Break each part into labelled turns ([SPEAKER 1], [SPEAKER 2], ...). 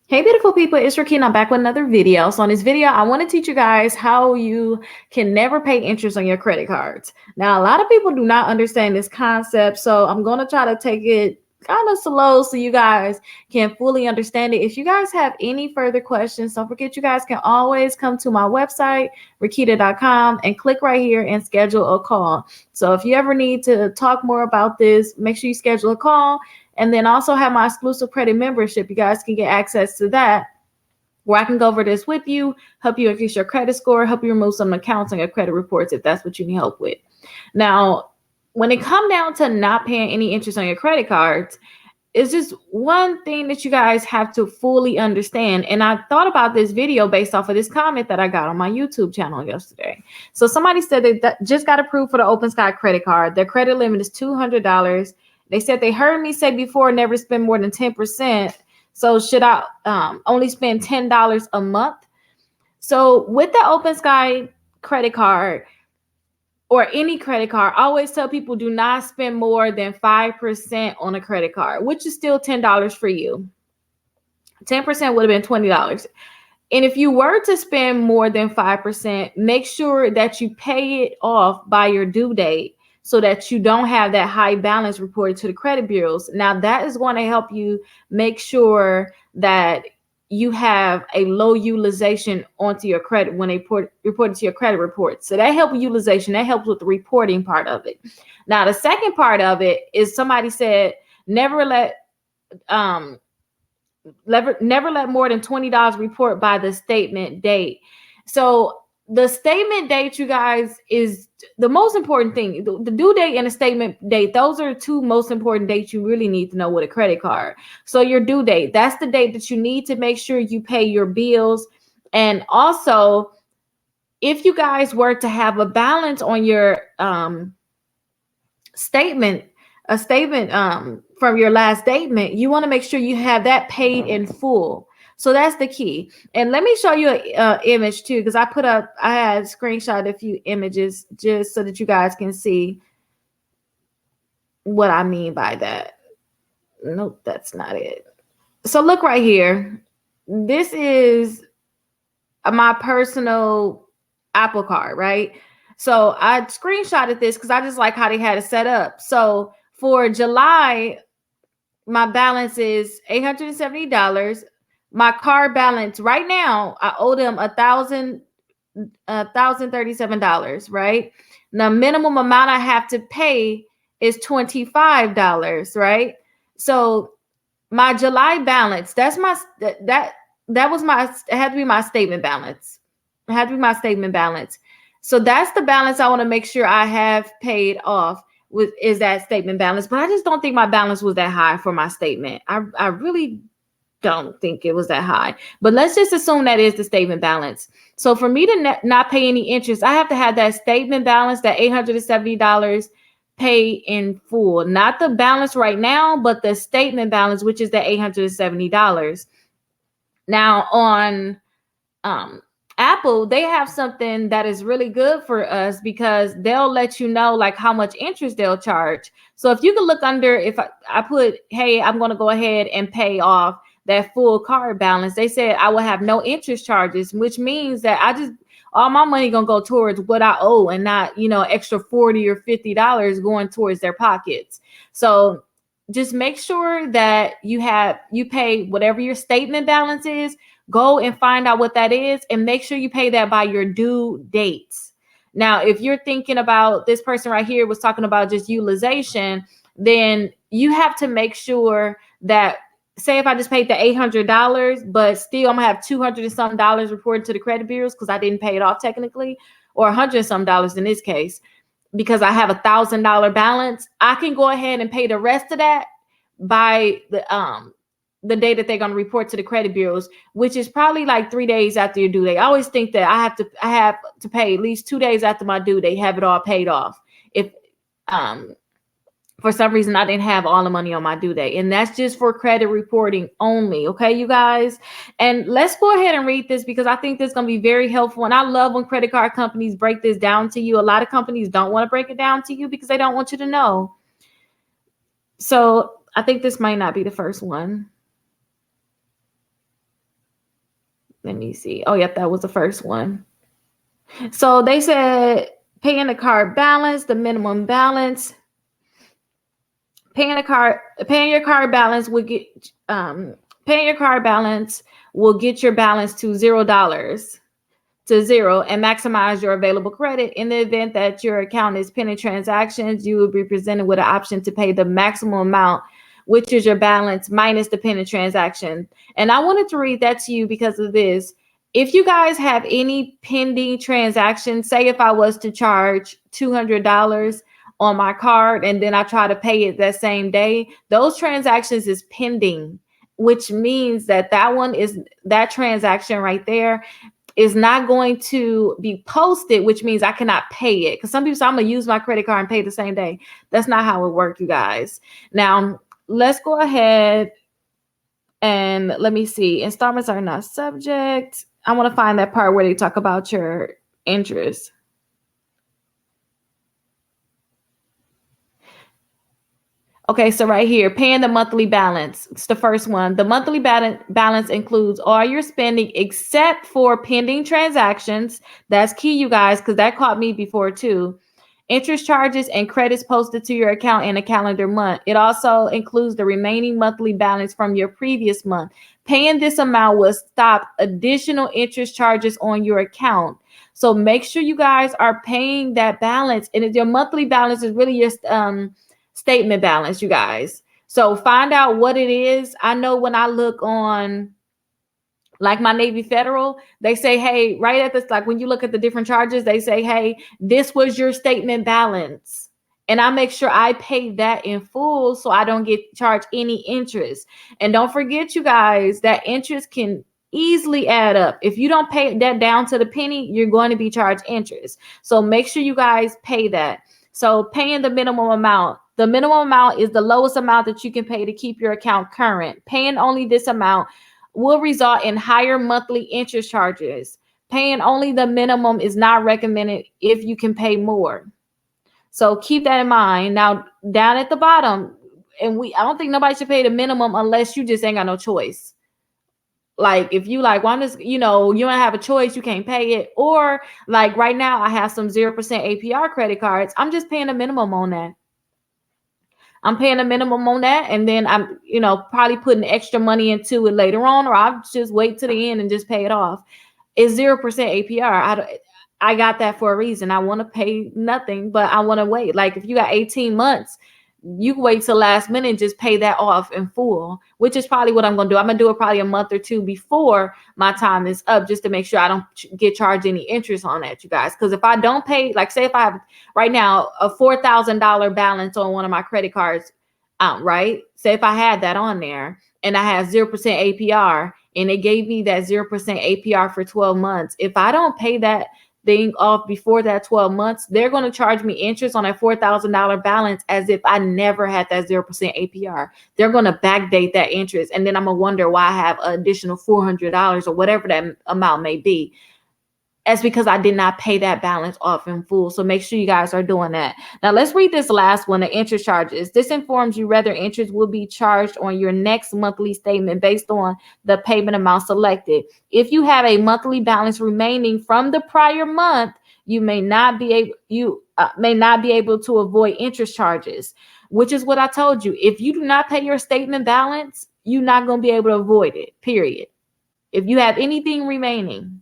[SPEAKER 1] Hey beautiful people, it's Rickita. I'm back with another video. So on this video, I want to teach you guys how you can never pay interest on your credit cards. Now, a lot of people do not understand this concept, so I'm going to try to take it kind of slow so you guys can fully understand it. If you guys have any further questions, don't forget you guys can always come to my website, rickita.com, and click right here and schedule a call. So if you ever need to talk more about this, make sure you schedule a call. And then also have my exclusive credit membership. You guys can get access to that where I can go over this with you, help you increase your credit score, help you remove some accounts on your credit reports if that's what you need help with. Now, when it comes down to not paying any interest on your credit cards, it's just one thing that you guys have to fully understand. And I thought about this video based off of this comment that I got on my YouTube channel yesterday. So somebody said they just got approved for the Open Sky credit card. Their credit limit is $200. They said they heard me say before, never spend more than 10%. So should I only spend $10 a month? So with the Open Sky credit card or any credit card, I always tell people do not spend more than 5% on a credit card, which is still $10 for you. 10% would have been $20. And if you were to spend more than 5%, make sure that you pay it off by your due date, so that you don't have that high balance reported to the credit bureaus. Now, that is going to help you make sure that you have a low utilization onto your credit when they report it to your credit report. So that helps with utilization. That helps with the reporting part of it. Now, the second part of it is somebody said never let more than $20 report by the statement date. So the statement date, you guys, is the most important thing. The due date and the statement date, those are the two most important dates you really need to know with a credit card. So your due date, that's the date that you need to make sure you pay your bills. And also, if you guys were to have a balance on your statement, a statement from your last statement, you want to make sure you have that paid in full. So that's the key. And let me show you an image too, because I had screenshot a few images just so that you guys can see what I mean by that. Nope, that's not it. So look right here. This is my personal Apple card, right? So I screenshotted this because I just like how they had it set up. So for July, my balance is $870. My card balance right now, I owe them $1,037, right? The minimum amount I have to pay is $25, right? So my July balance, it had to be my statement balance. It had to be my statement balance. So that's the balance I want to make sure I have paid off is that statement balance. But I just don't think my balance was that high for my statement. I really don't think it was that high, but let's just assume that is the statement balance. So for me to not pay any interest, I have to have that statement balance, that $870 pay in full, not the balance right now, but the statement balance, which is the $870. Now on Apple, they have something that is really good for us because they'll let you know like how much interest they'll charge. So if you can look under, if I put, hey, I'm going to go ahead and pay off that full card balance, they said I will have no interest charges, which means that all my money gonna go towards what I owe and not, extra $40 or $50 going towards their pockets. So just make sure that you pay whatever your statement balance is. Go and find out what that is and make sure you pay that by your due dates. Now, if you're thinking about, this person right here was talking about just utilization, then you have to make sure that, say if I just paid the $800, but still I'm gonna have $200 and some dollars reported to the credit bureaus because I didn't pay it off technically, or $100 and some dollars in this case, because I have $1,000 balance, I can go ahead and pay the rest of that by the day that they're going to report to the credit bureaus, which is probably like 3 days after your due date. I always think that I have to pay at least 2 days after my due date, have it all paid off. If for some reason I didn't have all the money on my due date, and that's just for credit reporting only. Okay, you guys. And let's go ahead and read this because I think this is going to be very helpful. And I love when credit card companies break this down to you. A lot of companies don't want to break it down to you because they don't want you to know. So I think this might not be the first one. Let me see. Oh, yep, that was the first one. So they said paying the card balance, the minimum balance. Paying your card balance will get paying your card balance will get your balance to $0 to zero and maximize your available credit. In the event that your account is pending transactions, you will be presented with an option to pay the maximum amount, which is your balance minus the pending transaction. And I wanted to read that to you because of this. If you guys have any pending transactions, say if I was to charge $200 on my card and then I try to pay it that same day, those transactions is pending, which means that that transaction right there is not going to be posted, which means I cannot pay it. Because some people say, I'm going to use my credit card and pay the same day. That's not how it works, you guys. Now, let's go ahead and let me see. Installments are not subject. I want to find that part where they talk about your interest. Okay, so right here, paying the monthly balance. It's the first one. The monthly balance includes all your spending except for pending transactions. That's key, you guys, because that caught me before too. Interest charges and credits posted to your account in a calendar month. It also includes the remaining monthly balance from your previous month. Paying this amount will stop additional interest charges on your account. So make sure you guys are paying that balance. And if your monthly balance is really your statement balance, you guys. So find out what it is. I know when I look on like my Navy Federal, they say, hey, right at this, like when you look at the different charges, they say, hey, this was your statement balance. And I make sure I pay that in full so I don't get charged any interest. And don't forget, you guys, that interest can easily add up. If you don't pay that down to the penny, you're going to be charged interest. So make sure you guys pay that. So paying the minimum amount. The minimum amount is the lowest amount that you can pay to keep your account current. Paying only this amount will result in higher monthly interest charges. Paying only the minimum is not recommended if you can pay more. So keep that in mind. Now, down at the bottom, I don't think nobody should pay the minimum unless you just ain't got no choice. Like if you like, well, I'm just, you don't have a choice, you can't pay it. Or like right now, I have some 0% APR credit cards. I'm just paying a minimum on that. I'm paying a minimum on that, and then I'm, probably putting extra money into it later on, or I'll just wait to the end and just pay it off. It's 0% APR. I got that for a reason. I want to pay nothing, but I want to wait. Like if you got 18 months, you can wait till last minute and just pay that off in full, which is probably what I'm going to do. I'm going to do it probably a month or two before my time is up, just to make sure I don't get charged any interest on that, you guys. Because if I don't pay, like say if I have right now a $4,000 balance on one of my credit cards, right? Say if I had that on there and I have 0% APR and they gave me that 0% APR for 12 months. If I don't pay that thing off before that 12 months, they're going to charge me interest on that $4,000 balance as if I never had that 0% APR. They're going to backdate that interest. And then I'm going to wonder why I have an additional $400 or whatever that amount may be. That's because I did not pay that balance off in full. So make sure you guys are doing that. Now let's read this last one, the interest charges. This informs you whether interest will be charged on your next monthly statement based on the payment amount selected. If you have a monthly balance remaining from the prior month, you may not be able to avoid interest charges, which is what I told you. If you do not pay your statement balance, you're not going to be able to avoid it, period. If you have anything remaining,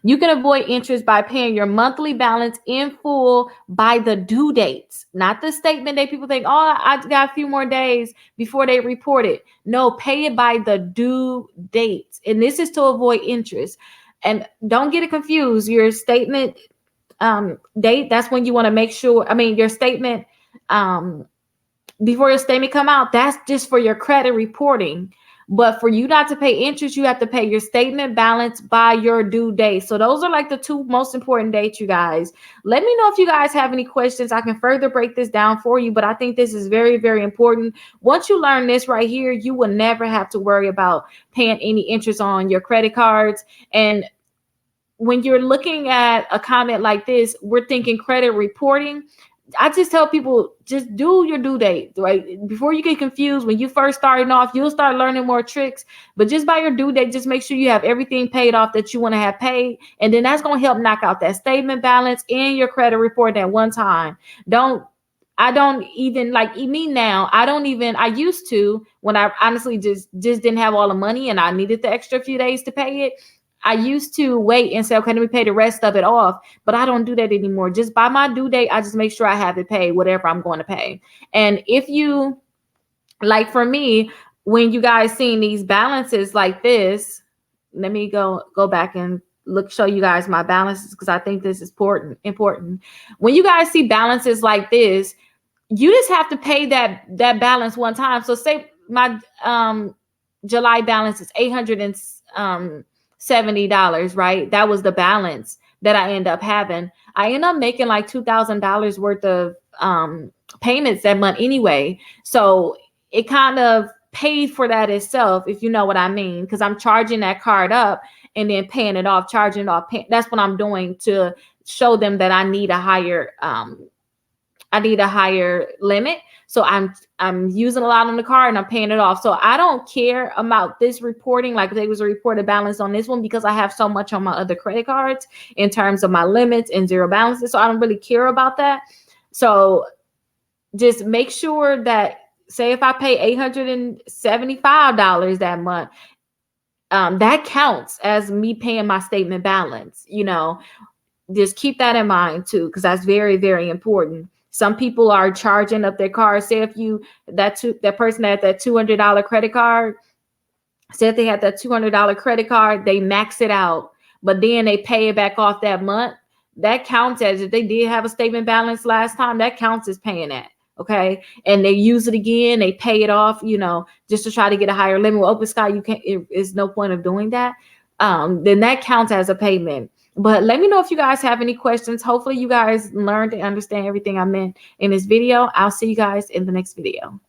[SPEAKER 1] you can avoid interest by paying your monthly balance in full by the due dates, not the statement that people think, oh, I got a few more days before they report it. No, pay it by the due dates. And this is to avoid interest. And don't get it confused. Your statement date, that's when you want to make sure, your statement, before your statement come out, that's just for your credit reporting. But for you not to pay interest, you have to pay your statement balance by your due date. So those are like the two most important dates, you guys. Let me know if you guys have any questions. I can further break this down for you, but I think this is very, very important. Once you learn this right here, you will never have to worry about paying any interest on your credit cards. And when you're looking at a comment like this, we're thinking credit reporting. I just tell people, just do your due date, right? Before you get confused, when you first starting off, you'll start learning more tricks. But just by your due date, just make sure you have everything paid off that you want to have paid. And then that's going to help knock out that statement balance and your credit report at one time. I don't even like me now. I used to, when I honestly just didn't have all the money and I needed the extra few days to pay it. I used to wait and say, okay, let me pay the rest of it off. But I don't do that anymore. Just by my due date, I just make sure I have it paid, whatever I'm going to pay. And if you, like for me, when you guys seeing these balances like this, let me go back and show you guys my balances, because I think this is important. When you guys see balances like this, you just have to pay that balance one time. So say my July balance is $870, right? That was the balance that I end up having. I end up making like $2,000 worth of payments that month anyway. So it kind of paid for that itself, if you know what I mean, because I'm charging that card up and then paying it off, charging it off. That's what I'm doing to show them that I need a higher limit. So I'm using a lot on the card and I'm paying it off. So I don't care about this reporting, like there was a reported balance on this one, because I have so much on my other credit cards in terms of my limits and zero balances. So I don't really care about that. So just make sure that, say if I pay $875 that month, that counts as me paying my statement balance. Just keep that in mind too, because that's very, very important. Some people are charging up their cars. Say if that person had that $200 credit card, say if they had that $200 credit card, they max it out, but then they pay it back off that month. That counts as, if they did have a statement balance last time, that counts as paying that. Okay. And they use it again, they pay it off, just to try to get a higher limit. With Open Sky, it's no point of doing that. Then that counts as a payment. But let me know if you guys have any questions. Hopefully you guys learned and understand everything I meant in this video. I'll see you guys in the next video.